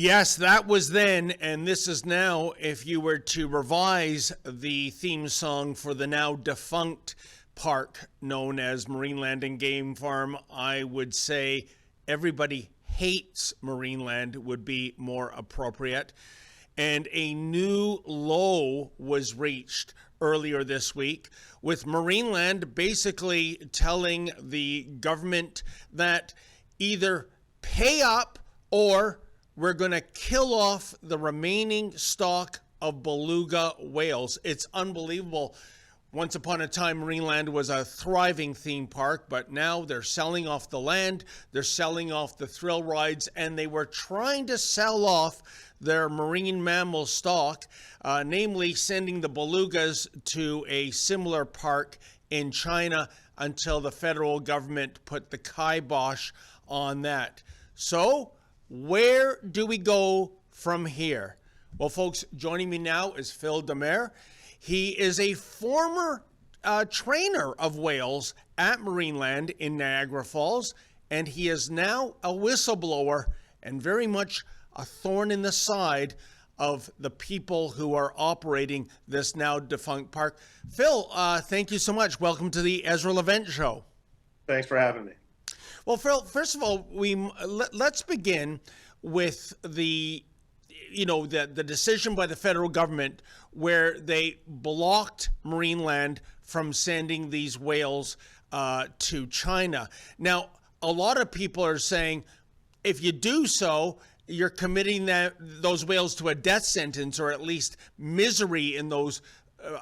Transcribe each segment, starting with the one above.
Yes, that was then, and this is now. If you were to revise the theme song for the now defunct park known as Marineland and Game Farm, I would say Everybody Hates Marineland would be more appropriate. And a new low was reached earlier this week, with Marineland basically telling the government that either pay up or we're going to kill off the remaining stock of beluga whales. It's unbelievable. Once upon a time, Marineland was a thriving theme park, but now they're selling off the land, they're selling off the thrill rides, and they were trying to sell off their marine mammal stock, namely sending the belugas to a similar park in China until the federal government put the kibosh on that. So, where do we go from here? Well, folks, joining me now is Phil Demare. He is a former trainer of whales at Marineland in Niagara Falls, and he is now a whistleblower and very much a thorn in the side of the people who are operating this now defunct park. Phil, thank you so much. Welcome to the Ezra Levent Show. Thanks for having me. Well, Phil, first of all, let's begin with the decision by the federal government where they blocked Marineland from sending these whales to China. Now, a lot of people are saying if you do so, you're committing those whales to a death sentence, or at least misery in those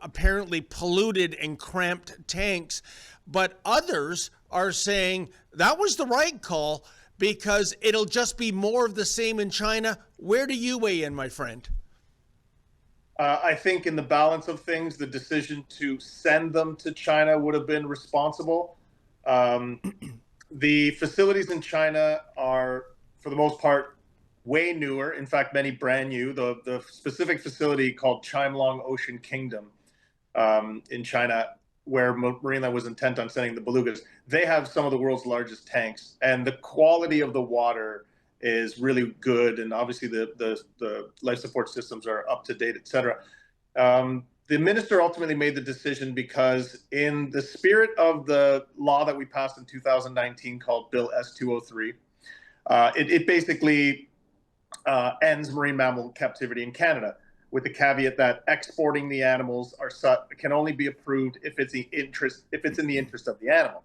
apparently polluted and cramped tanks. But others are saying that was the right call because it'll just be more of the same in China. Where do you weigh in, my friend? I think in the balance of things, the decision to send them to China would have been responsible. The facilities in China are, for the most part, way newer. In fact, many brand new. The specific facility called Chimelong Ocean Kingdom in China, where Marineland was intent on sending the belugas, they have some of the world's largest tanks, and the quality of the water is really good, and obviously the life support systems are up to date, et cetera. The minister ultimately made the decision because in the spirit of the law that we passed in 2019 called Bill S-203, it basically ends marine mammal captivity in Canada, with the caveat that exporting the animals can only be approved if it's in the interest of the animal.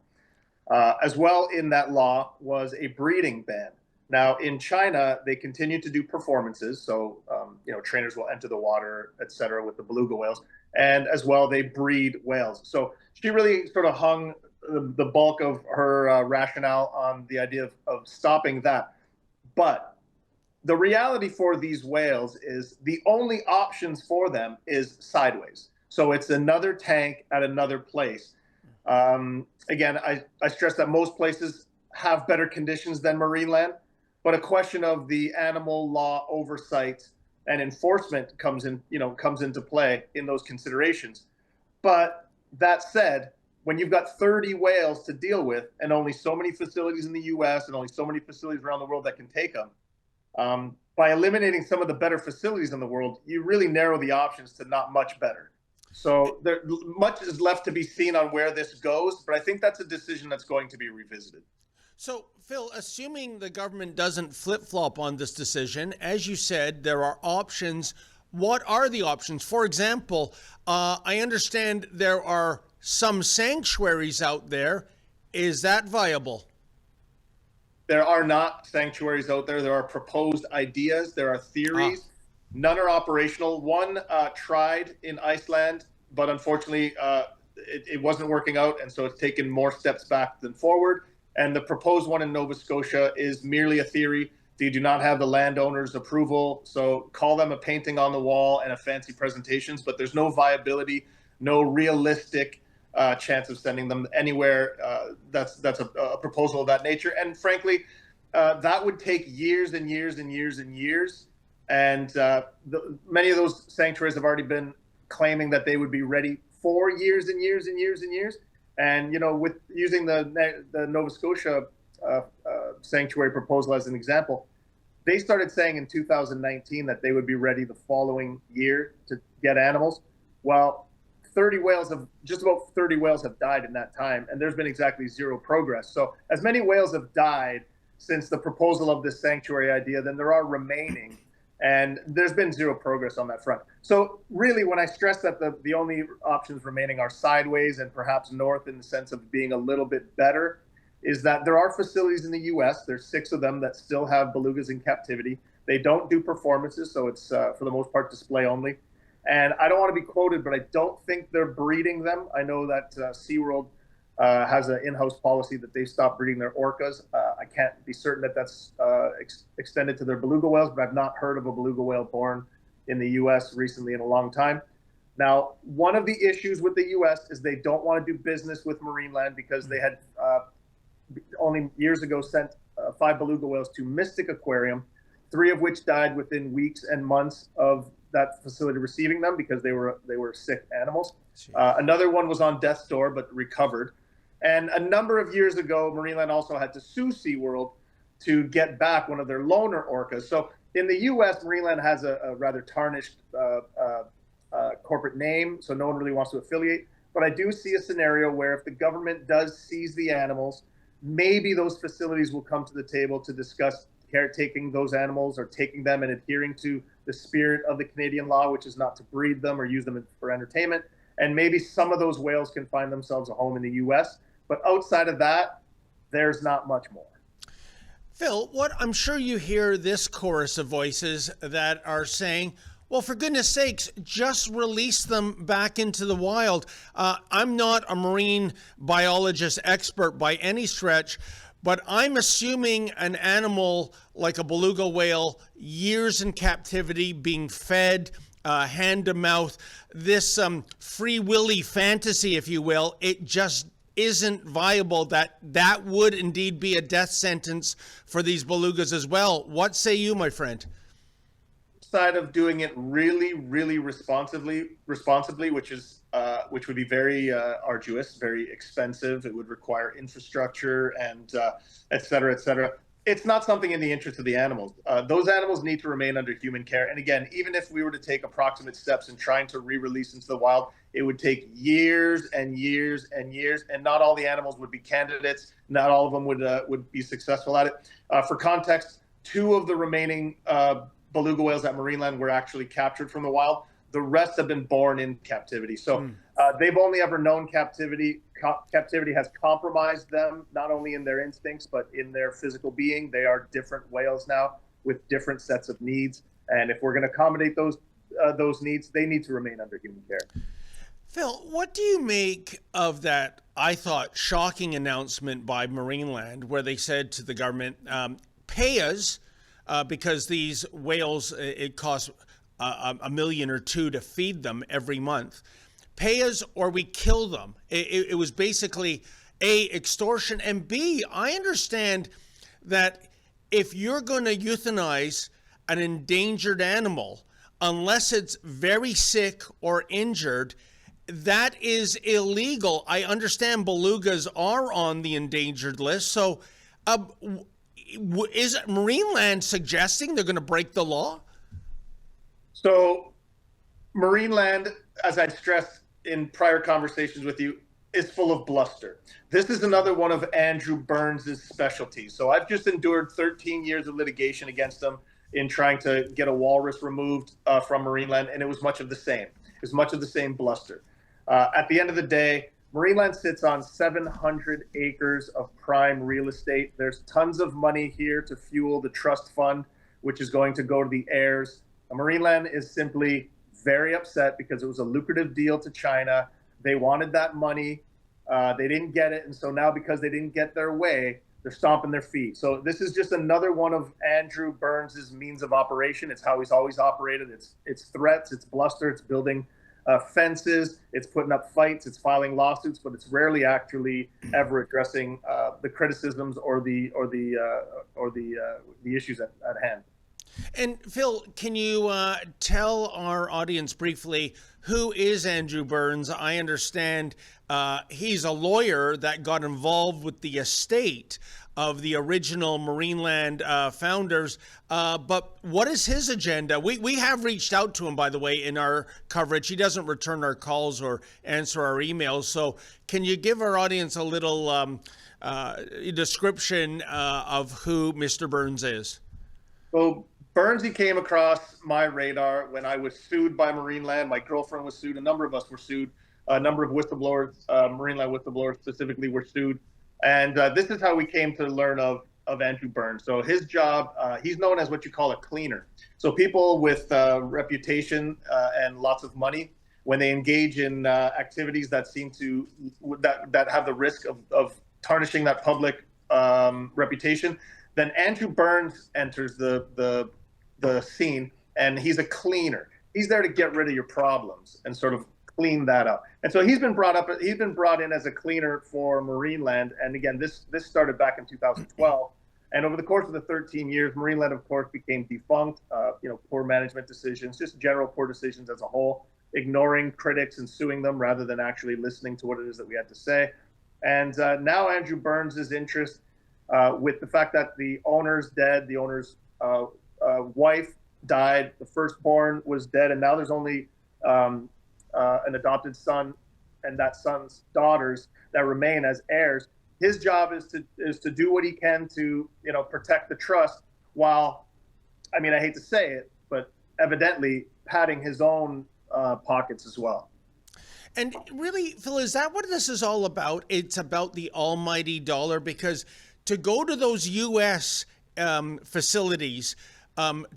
As well, in that law was a breeding ban. Now, in China, they continue to do performances, so trainers will enter the water, et cetera, with the beluga whales, and as well they breed whales. So she really sort of hung the bulk of her rationale on the idea of stopping that. But the reality for these whales is the only options for them is sideways. So it's another tank at another place. Again, I stress that most places have better conditions than Marineland, but a question of the animal law oversight and enforcement comes into play in those considerations. But that said, when you've got 30 whales to deal with and only so many facilities in the US and only so many facilities around the world that can take them, by eliminating some of the better facilities in the world, you really narrow the options to not much better. So much is left to be seen on where this goes, but I think that's a decision that's going to be revisited. So, Phil, assuming the government doesn't flip-flop on this decision, as you said, there are options. What are the options? For example, I understand there are some sanctuaries out there. Is that viable? There are not sanctuaries out there. There are proposed ideas. There are theories. None are operational. One tried in Iceland, but unfortunately it wasn't working out, and so it's taken more steps back than forward. And the proposed one in Nova Scotia is merely a theory. They do not have the landowner's approval, so call them a painting on the wall and a fancy presentations, but there's no viability, no realistic chance of sending them anywhere. That's a proposal of that nature. And frankly, that would take years and years and years and years. And many of those sanctuaries have already been claiming that they would be ready for years and years and years and years. And, with using the Nova Scotia sanctuary proposal as an example, They started saying in 2019 that they would be ready the following year to get animals. Well, just about 30 whales have died in that time, and there's been exactly zero progress. So as many whales have died since the proposal of this sanctuary idea than there are remaining, and there's been zero progress on that front. So really, when I stress that the only options remaining are sideways and perhaps north in the sense of being a little bit better, is that there are facilities in the U.S., there's 6 of them that still have belugas in captivity. They don't do performances, so it's for the most part display only. And I don't want to be quoted, but I don't think they're breeding them. I know that SeaWorld has an in-house policy that they stopped breeding their orcas. I can't be certain that that's extended to their beluga whales, but I've not heard of a beluga whale born in the U.S. recently in a long time. Now, one of the issues with the U.S. is they don't want to do business with Marineland because they had only years ago sent 5 beluga whales to Mystic Aquarium, 3 of which died within weeks and months of that facility receiving them because they were sick animals. Another one was on death's door but recovered. And a number of years ago, Marineland also had to sue SeaWorld to get back one of their loner orcas. So in the U.S., Marineland has a rather tarnished corporate name, so no one really wants to affiliate. But I do see a scenario where if the government does seize the animals, maybe those facilities will come to the table to discuss caretaking those animals or taking them and adhering to the spirit of the Canadian law, which is not to breed them or use them for entertainment. And maybe some of those whales can find themselves a home in the U.S. But outside of that, there's not much more. Phil, what I'm sure you hear this chorus of voices that are saying, well, for goodness sakes, just release them back into the wild. I'm not a marine biologist expert by any stretch, but I'm assuming an animal like a beluga whale, years in captivity, being fed hand to mouth, this free willy fantasy, if you will, it just isn't viable. That would indeed be a death sentence for these belugas as well. What say you, my friend? Side of doing it really, really responsibly, which would be very arduous, very expensive. It would require infrastructure and et cetera, et cetera. It's not something in the interest of the animals. Those animals need to remain under human care. And again, even if we were to take approximate steps in trying to re-release into the wild, it would take years and years and years, and not all the animals would be candidates. Not all of them would be successful at it. For context, 2 of the remaining beluga whales at Marineland were actually captured from the wild. The rest have been born in captivity. So they've only ever known captivity. Captivity has compromised them, not only in their instincts, but in their physical being. They are different whales now with different sets of needs. And if we're going to accommodate those needs, they need to remain under human care. Phil, what do you make of that, I thought, shocking announcement by Marineland where they said to the government, pay us, because these whales, it costs $1 million or $2 million to feed them every month. Pay us or we kill them. It was basically A, extortion, and B, I understand that if you're going to euthanize an endangered animal, unless it's very sick or injured, that is illegal. I understand belugas are on the endangered list. So is Marineland suggesting they're going to break the law? So Marineland, as I stressed in prior conversations with you, is full of bluster. This is another one of Andrew Burns' specialties. So I've just endured 13 years of litigation against him in trying to get a walrus removed from Marineland, and it was much of the same. It was much of the same bluster. At the end of the day, Marineland sits on 700 acres of prime real estate. There's tons of money here to fuel the trust fund, which is going to go to the heirs. Marineland is simply very upset because it was a lucrative deal to China. They wanted that money. They didn't get it. And so now, because they didn't get their way, they're stomping their feet. So this is just another one of Andrew Burns' means of operation. It's how he's always operated. It's threats, it's bluster, it's building fences, it's putting up fights, it's filing lawsuits, but it's rarely actually ever addressing the criticisms or the issues at hand. And Phil, can you tell our audience briefly who is Andrew Burns? I understand he's a lawyer that got involved with the estate of the original Marineland founders. But what is his agenda? We have reached out to him, by the way, in our coverage. He doesn't return our calls or answer our emails. So can you give our audience a little description of who Mr. Burns is? So Burnsy came across my radar when I was sued by Marineland. My girlfriend was sued. A number of us were sued. A number of whistleblowers, Marineland whistleblowers specifically, were sued. And this is how we came to learn of Andrew Burns. So his job, he's known as what you call a cleaner. So people with reputation and lots of money, when they engage in activities that seem to that have the risk of tarnishing that public reputation, then Andrew Burns enters the scene, and he's a cleaner. He's there to get rid of your problems and sort of clean that up. And so he's been brought in as a cleaner for Marineland. And again, this started back in 2012. And over the course of the 13 years, Marineland, of course, became defunct. Poor management decisions, just general poor decisions as a whole, ignoring critics and suing them rather than actually listening to what it is that we had to say. And now Andrew Burns' interest, with the fact that the owner's dead, the owner's wife died, the firstborn was dead, and now there's only an adopted son and that son's daughters that remain as heirs. His job is to do what he can to protect the trust, while, I mean, I hate to say it, but evidently padding his own pockets as well. And really, Phil, is that what this is all about? It's about the almighty dollar, because to go to those U.S. facilities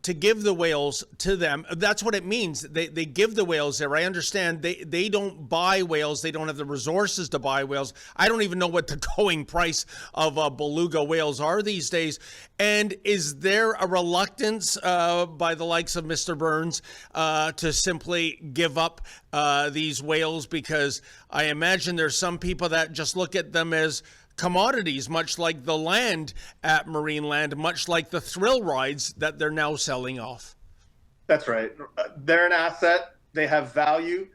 to give the whales to them, that's what it means. They give the whales there. I understand they don't buy whales. They don't have the resources to buy whales. I don't even know what the going price of beluga whales are these days. And is there a reluctance by the likes of Mr. Burns to simply give up these whales? Because I imagine there's some people that just look at them as commodities, much like the land at Marineland, much like the thrill rides that they're now selling off. That's right. They're an asset. They have value,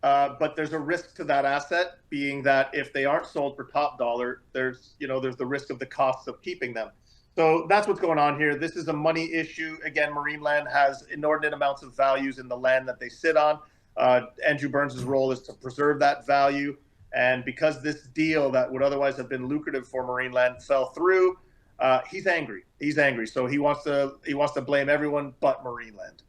but there's a risk to that asset, being that if they aren't sold for top dollar, there's the risk of the costs of keeping them. So that's what's going on here. This is a money issue. Again, Marineland has inordinate amounts of values in the land that they sit on. Andrew Burns' role is to preserve that value. And because this deal that would otherwise have been lucrative for Marineland fell through, he's angry. He's angry. So he wants to blame everyone but Marineland.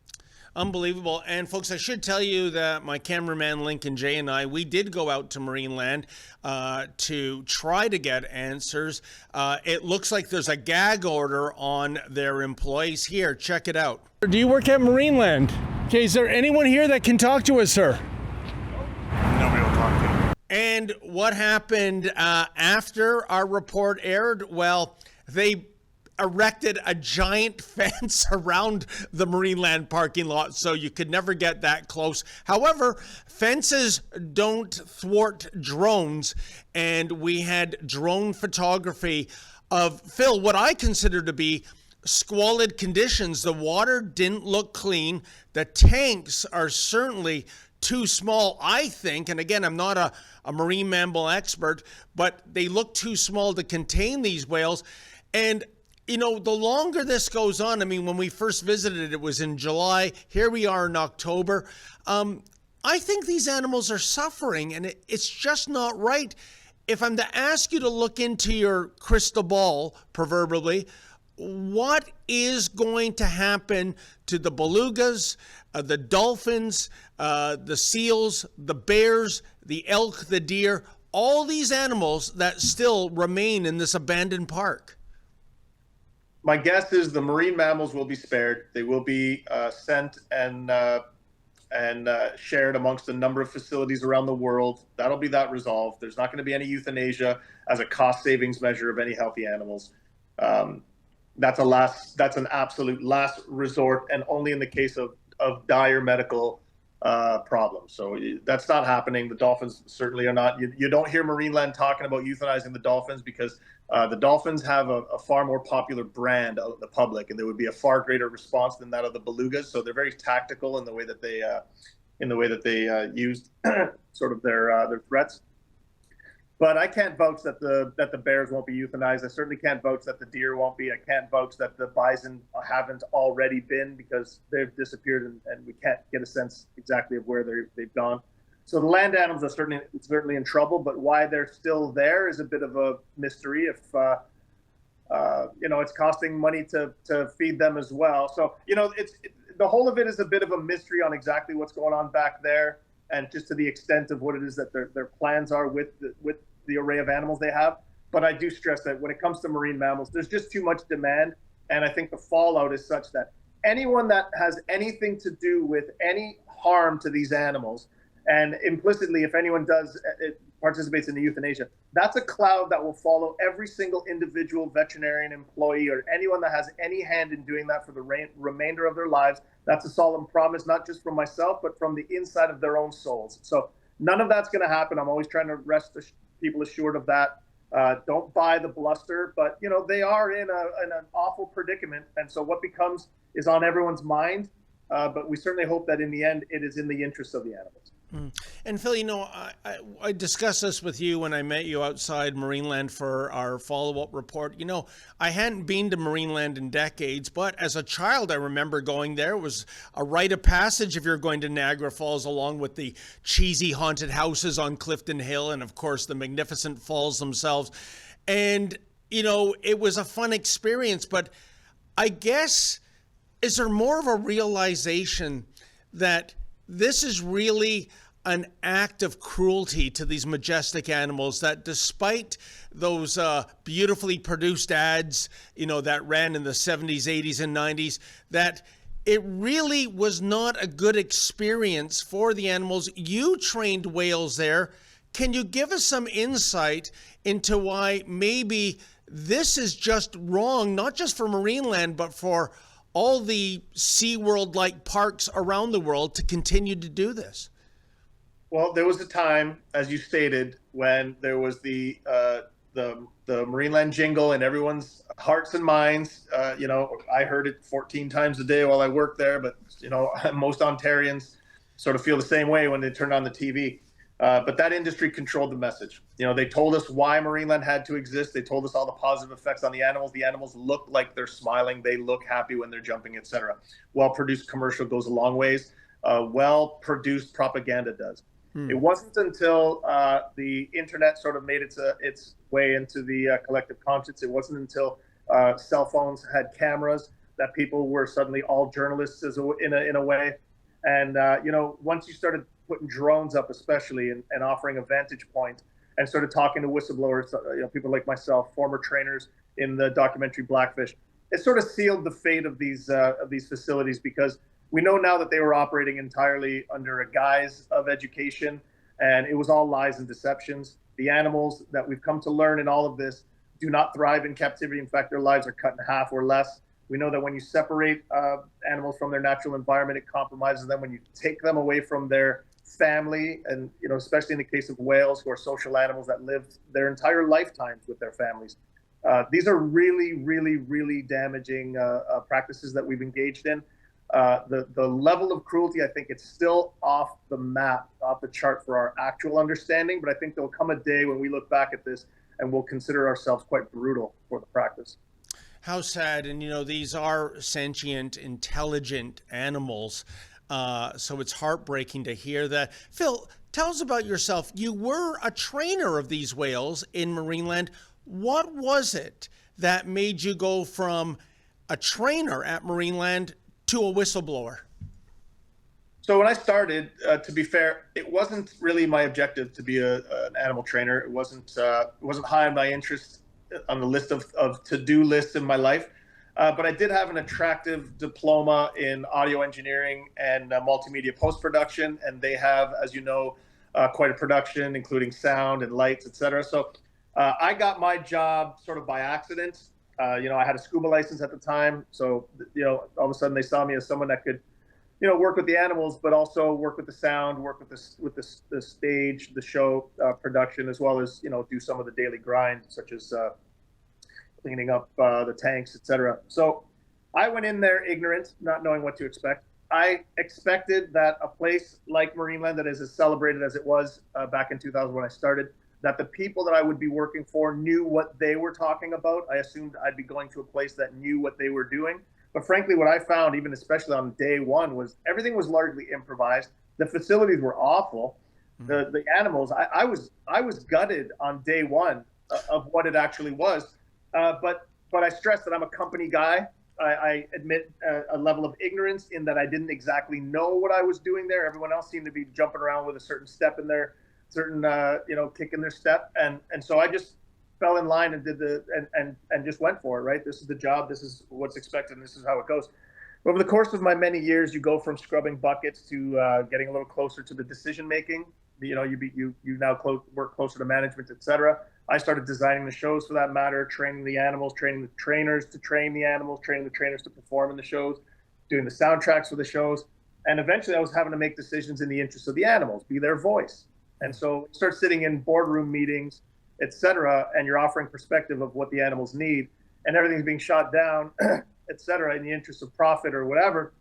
Unbelievable. And folks, I should tell you that my cameraman Lincoln Jay and I, we did go out to Marineland to try to get answers. It looks like there's a gag order on their employees. Here, check it out. Do you work at Marineland? Okay, is there anyone here that can talk to us, sir? Nobody will talk to you. And what happened after our report aired? Well, they erected a giant fence around the Marineland parking lot, so you could never get that close. However, fences don't thwart drones, and we had drone photography of, Phil, what I consider to be squalid conditions. The water didn't look clean. The tanks are certainly too small, I think, and again, I'm not a marine mammal expert, but they look too small to contain these whales. And the longer this goes on, I mean, when we first visited, it was in July. Here we are in October. I think these animals are suffering, and it's just not right. If I'm to ask you to look into your crystal ball, proverbially, what is going to happen to the belugas, the dolphins, the seals, the bears, the elk, the deer, all these animals that still remain in this abandoned park? My guess is the marine mammals will be spared. They will be sent and shared amongst a number of facilities around the world. That'll be that resolved. There's not going to be any euthanasia as a cost savings measure of any healthy animals. That's an absolute last resort, and only in the case of dire medical problems. So that's not happening. The dolphins certainly are not. You don't hear Marineland talking about euthanizing the dolphins, because The dolphins have a far more popular brand out in the public, and there would be a far greater response than that of the belugas. So they're very tactical in the way that they use sort of their threats. But I can't vouch that the bears won't be euthanized. I certainly can't vouch that the deer won't be. I can't vouch that the bison haven't already been, because they've disappeared and we can't get a sense exactly of where they've gone. So the land animals are certainly in trouble, but why they're still there is a bit of a mystery. If it's costing money to feed them as well. So the whole of it is a bit of a mystery on exactly what's going on back there, and just to the extent of what it is that their plans are with the array of animals they have. But I do stress that when it comes to marine mammals, there's just too much demand, and I think the fallout is such that anyone that has anything to do with any harm to these animals, and implicitly, if anyone participates in the euthanasia, that's a cloud that will follow every single individual veterinarian employee or anyone that has any hand in doing that for the remainder of their lives. That's a solemn promise, not just from myself, but from the inside of their own souls. So none of that's going to happen. I'm always trying to rest people assured of that. Don't buy the bluster, but they are in an awful predicament, and so what becomes is on everyone's mind. But we certainly hope that in the end, it is in the interest of the animals. And Phil, I discussed this with you when I met you outside Marineland for our follow-up report. I hadn't been to Marineland in decades, but as a child, I remember going there. It was a rite of passage if you're going to Niagara Falls, along with the cheesy haunted houses on Clifton Hill and, of course, the magnificent falls themselves. And, it was a fun experience, but I guess, is there more of a realization that this is really an act of cruelty to these majestic animals, that despite those beautifully produced ads, that ran in the 70s, 80s, and 90s, that it really was not a good experience for the animals? You trained whales there. Can you give us some insight into why maybe this is just wrong, not just for Marineland, but for all the SeaWorld-like parks around the world to continue to do this? Well, there was a time, as you stated, when there was the Marineland jingle in everyone's hearts and minds. I heard it 14 times a day while I worked there, but most Ontarians sort of feel the same way when they turn on the TV. But that industry controlled the message. They told us why Marineland had to exist. They told us all the positive effects on the animals. The animals look like they're smiling. They look happy when they're jumping, etc. Well-produced commercial goes a long ways. Well-produced propaganda does. It wasn't until the internet sort of made its way into the collective conscience. It wasn't until cell phones had cameras that people were suddenly all journalists in a way. And once you started putting drones up, especially, and offering a vantage point, and started talking to whistleblowers, people like myself, former trainers in the documentary Blackfish, it sort of sealed the fate of these facilities, because we know now that they were operating entirely under a guise of education, and it was all lies and deceptions. The animals that we've come to learn in all of this do not thrive in captivity. In fact, their lives are cut in half or less. We know that when you separate animals from their natural environment, it compromises them. When you take them away from their family, and especially in the case of whales, who are social animals that live their entire lifetimes with their families, these are really, really, really damaging practices that we've engaged in. The level of cruelty, I think it's still off the map, off the chart for our actual understanding, but I think there'll come a day when we look back at this and we'll consider ourselves quite brutal for the practice. How sad. And these are sentient, intelligent animals, so it's heartbreaking to hear that. Phil, tell us about yourself. You were a trainer of these whales in Marineland. What was it that made you go from a trainer at Marineland to a whistleblower? So when I started, to be fair, it wasn't really my objective to be an animal trainer. It wasn't high on my interest on the list of to-do lists in my life. But I did have an attractive diploma in audio engineering and multimedia post-production, and they have, as you know, quite a production, including sound and lights, etc. So I got my job sort of by accident. I had a scuba license at the time, so all of a sudden they saw me as someone that could, work with the animals, but also work with the sound, work with the stage, the show production, as well as do some of the daily grind, such as cleaning up the tanks, etc. So I went in there ignorant, not knowing what to expect. I expected that a place like Marineland, that is as celebrated as it was back in 2000 when I started, that the people that I would be working for knew what they were talking about. I assumed I'd be going to a place that knew what they were doing. But frankly, what I found, even especially on day one, was everything was largely improvised. The facilities were awful. The animals, I was gutted on day one of what it actually was. But I stress that I'm a company guy. I admit a level of ignorance in that I didn't exactly know what I was doing there. Everyone else seemed to be jumping around with a certain step in their certain kick in their step, and so I just fell in line and did and just went for it. Right, this is the job. This is what's expected. And this is how it goes. Over the course of my many years, you go from scrubbing buckets to getting a little closer to the decision making. You now work closer to management, etc. I started designing the shows, for that matter, training the animals, training the trainers to train the animals, training the trainers to perform in the shows, doing the soundtracks for the shows. And eventually I was having to make decisions in the interest of the animals, be their voice. And so start sitting in boardroom meetings, etc., and you're offering perspective of what the animals need, and everything's being shot down, etc., in the interest of profit or whatever.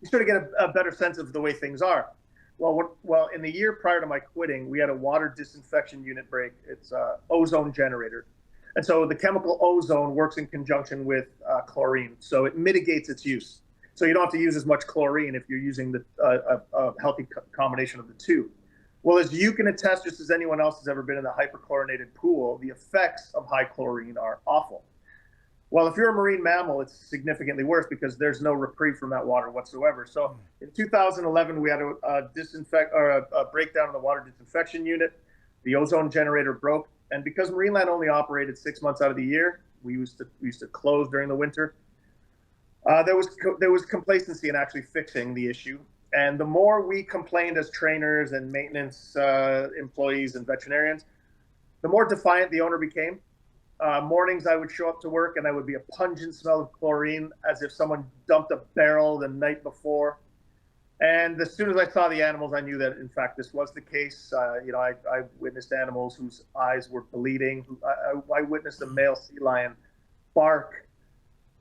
You sort of get a better sense of the way things are. Well, in the year prior to my quitting, we had a water disinfection unit break. It's an ozone generator. And so the chemical ozone works in conjunction with chlorine. So it mitigates its use. So you don't have to use as much chlorine if you're using a healthy combination of the two. Well, as you can attest, just as anyone else has ever been in a hyperchlorinated pool, the effects of high chlorine are awful. Well, if you're a marine mammal, it's significantly worse because there's no reprieve from that water whatsoever. So in 2011, we had a breakdown in the water disinfection unit. The ozone generator broke. And because Marineland only operated 6 months out of the year, we used to close during the winter. There was complacency in actually fixing the issue. And the more we complained as trainers and maintenance employees and veterinarians, the more defiant the owner became. Mornings I would show up to work and I would be a pungent smell of chlorine, as if someone dumped a barrel the night before. And as soon as I saw the animals, I knew that, in fact, this was the case. I witnessed animals whose eyes were bleeding. I witnessed a male sea lion bark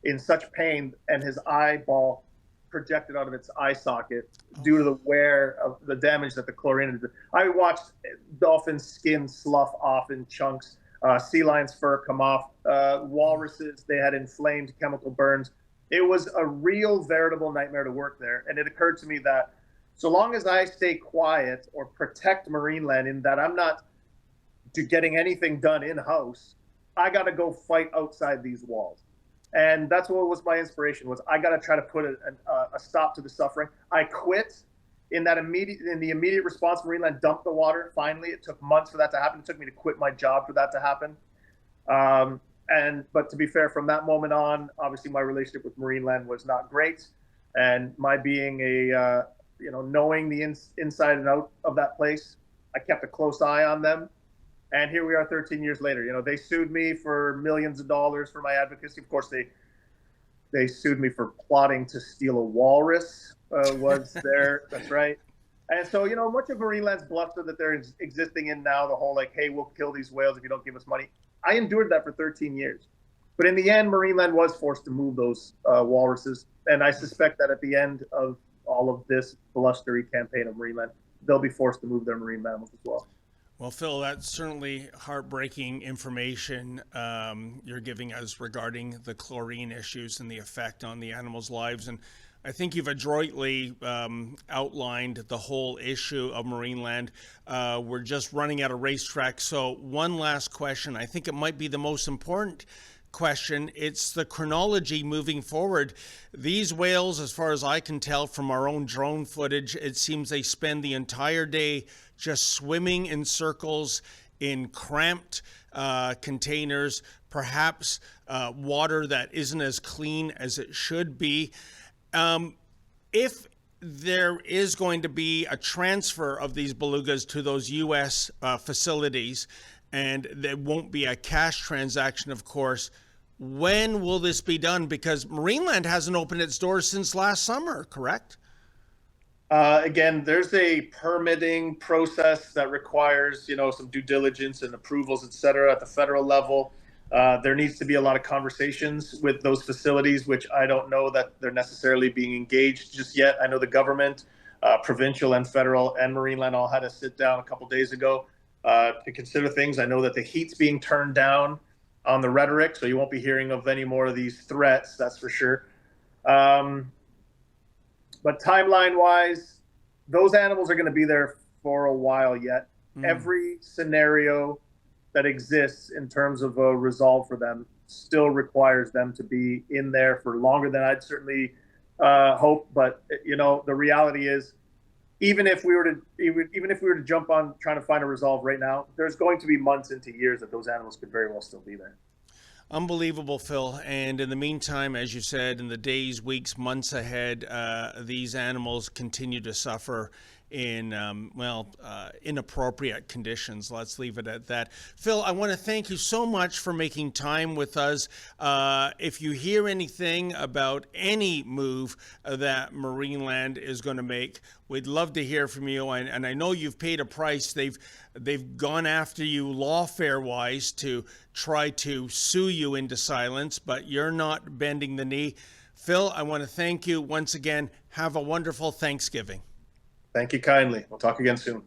in such pain, and his eyeball projected out of its eye socket due to the wear of the damage that the chlorine did. I watched dolphins' skin slough off in chunks. Sea lions' fur come off, walruses, they had inflamed chemical burns. It was a real veritable nightmare to work there. And it occurred to me that so long as I stay quiet or protect Marineland, in that I'm not getting anything done in-house, I got to go fight outside these walls. And that's what was my inspiration, was I got to try to put a stop to the suffering. I quit. In the immediate response, Marineland dumped the water. Finally, it took months for that to happen. It took me to quit my job for that to happen. But to be fair, from that moment on, obviously my relationship with Marineland was not great. And my being knowing the inside and out of that place, I kept a close eye on them. And here we are 13 years later. They sued me for millions of dollars for my advocacy. Of course, they sued me for plotting to steal a walrus. Was there. That's right. And so, much of Marineland's bluster that they're existing in now, the whole like, hey, we'll kill these whales if you don't give us money. I endured that for 13 years. But in the end, Marineland was forced to move those walruses. And I suspect that at the end of all of this blustery campaign of Marineland, they'll be forced to move their marine mammals as well. Well, Phil, that's certainly heartbreaking information you're giving us regarding the chlorine issues and the effect on the animals' lives. And I think you've adroitly outlined the whole issue of Marineland. We're just running out of racetrack. So one last question. I think it might be the most important question. It's the chronology moving forward. These whales, as far as I can tell from our own drone footage, it seems they spend the entire day just swimming in circles in cramped containers, perhaps water that isn't as clean as it should be. If there is going to be a transfer of these belugas to those U.S. Facilities, and there won't be a cash transaction, of course, when will this be done? Because Marineland hasn't opened its doors since last summer, correct? Again, there's a permitting process that requires, some due diligence and approvals, et cetera, at the federal level. There needs to be a lot of conversations with those facilities, which I don't know that they're necessarily being engaged just yet. I know the government, provincial and federal, and Marineland all had to sit down a couple days ago to consider things. I know that the heat's being turned down on the rhetoric, so you won't be hearing of any more of these threats, that's for sure. But timeline-wise, those animals are going to be there for a while yet. Every scenario that exists in terms of a resolve for them still requires them to be in there for longer than I'd certainly hope. But the reality is, even if we were to jump on trying to find a resolve right now, there's going to be months into years that those animals could very well still be there. Unbelievable, Phil. And in the meantime, as you said, in the days, weeks, months ahead, these animals continue to suffer in, inappropriate conditions. Let's leave it at that. Phil, I want to thank you so much for making time with us. If you hear anything about any move that Marineland is going to make, we'd love to hear from you. And I know you've paid a price. They've gone after you lawfare-wise to try to sue you into silence, but you're not bending the knee. Phil, I want to thank you once again. Have a wonderful Thanksgiving. Thank you kindly. We'll talk again soon.